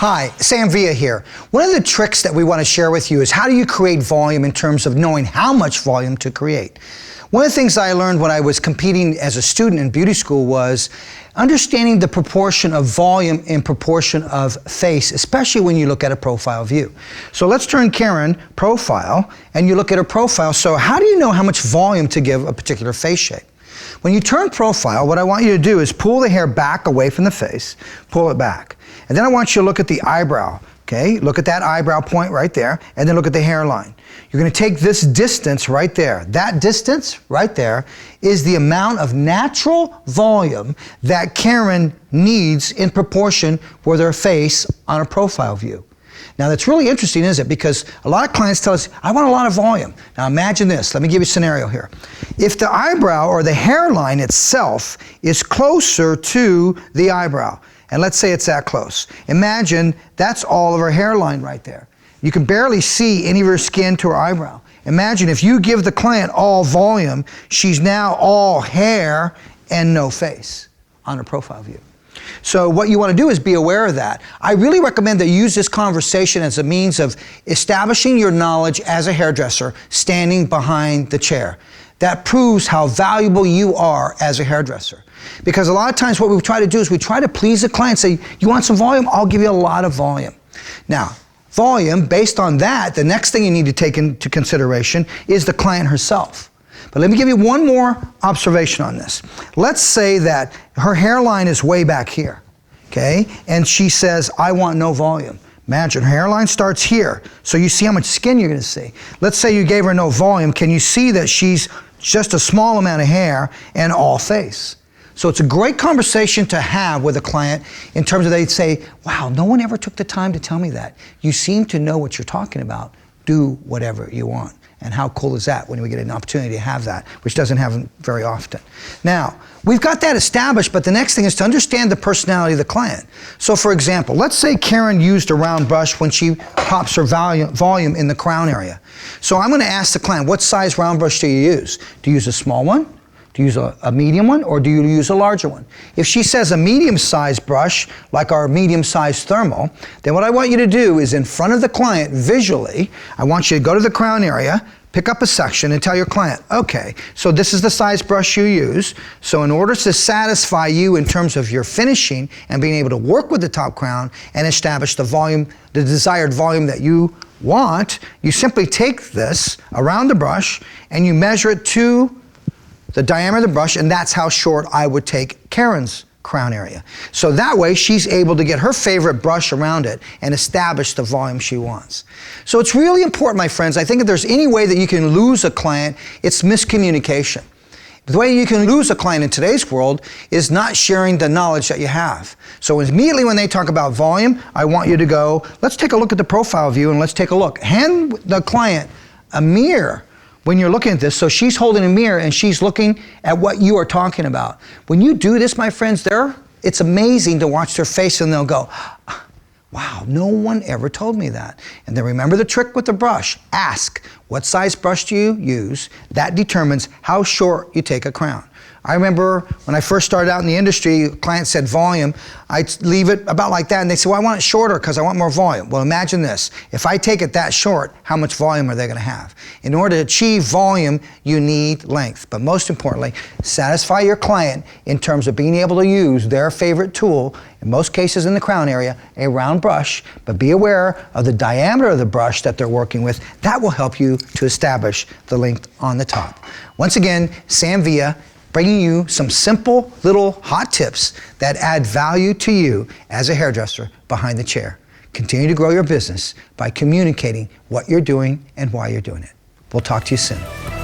Hi, Sam Villa here. One of the tricks that we want to share with you is how do you create volume in terms of knowing how much volume to create. One of the things I learned when I was competing as a student in beauty school was understanding the proportion of volume in proportion of face, especially when you look at a profile view. So let's turn Karen profile and you look at her profile. So how do you know how much volume to give a particular face shape? When you turn profile, what I want you to do is pull the hair back away from the face, pull it back. And then I want you to look at the eyebrow, okay? Look at that eyebrow point right there, and then look at the hairline. You're gonna take this distance right there. That distance right there is the amount of natural volume that Karen needs in proportion with her face on a profile view. Now that's really interesting, isn't it? Because a lot of clients tell us, I want a lot of volume. Now imagine this, let me give you a scenario here. If the eyebrow or the hairline itself is closer to the eyebrow, and let's say it's that close, imagine that's all of her hairline right there. You can barely see any of her skin to her eyebrow. Imagine if you give the client all volume, she's now all hair and no face on her profile view. So what you want to do is be aware of that. I really recommend that you use this conversation as a means of establishing your knowledge as a hairdresser standing behind the chair. That proves how valuable you are as a hairdresser. Because a lot of times what we try to do is we try to please the client, say, you want some volume? I'll give you a lot of volume. Now, volume, based on that, the next thing you need to take into consideration is the client herself. But let me give you one more observation on this. Let's say that her hairline is way back here, okay? And she says, I want no volume. Imagine, her hairline starts here, so you see how much skin you're gonna see. Let's say you gave her no volume. Can you see that she's just a small amount of hair and all face? So it's a great conversation to have with a client in terms of they'd say, wow, no one ever took the time to tell me that. You seem to know what you're talking about. Do whatever you want. And how cool is that when we get an opportunity to have that, which doesn't happen very often. Now, we've got that established, but the next thing is to understand the personality of the client. So for example, let's say Karen used a round brush when she pops her volume in the crown area. So I'm gonna ask the client, what size round brush do you use? Do you use a small one? Do you use a medium one, or do you use a larger one? If she says a medium-sized brush, like our medium-sized thermal, then what I want you to do is in front of the client, visually, I want you to go to the crown area, pick up a section and tell your client, okay, so this is the size brush you use, so in order to satisfy you in terms of your finishing and being able to work with the top crown and establish the volume, the desired volume that you want, you simply take this around the brush and you measure it to the diameter of the brush, and that's how short I would take Karen's crown area. So that way she's able to get her favorite brush around it and establish the volume she wants. So it's really important, my friends. I think if there's any way that you can lose a client, it's miscommunication. The way you can lose a client in today's world is not sharing the knowledge that you have. So immediately when they talk about volume, I want you to go, let's take a look at the profile view and let's take a look. Hand the client a mirror when you're looking at this, so she's holding a mirror and she's looking at what you are talking about. When you do this, my friends, it's amazing to watch their face and they'll go, wow, no one ever told me that. And then remember the trick with the brush. Ask, what size brush do you use? That determines how short you take a crown. I remember when I first started out in the industry, a client said volume, I'd leave it about like that and they said, well, I want it shorter because I want more volume. Well, imagine this, if I take it that short, how much volume are they gonna have? In order to achieve volume, you need length. But most importantly, satisfy your client in terms of being able to use their favorite tool, in most cases in the crown area, a round brush, but be aware of the diameter of the brush that they're working with. That will help you to establish the length on the top. Once again, Sam Villa, bringing you some simple little hot tips that add value to you as a hairdresser behind the chair. Continue to grow your business by communicating what you're doing and why you're doing it. We'll talk to you soon.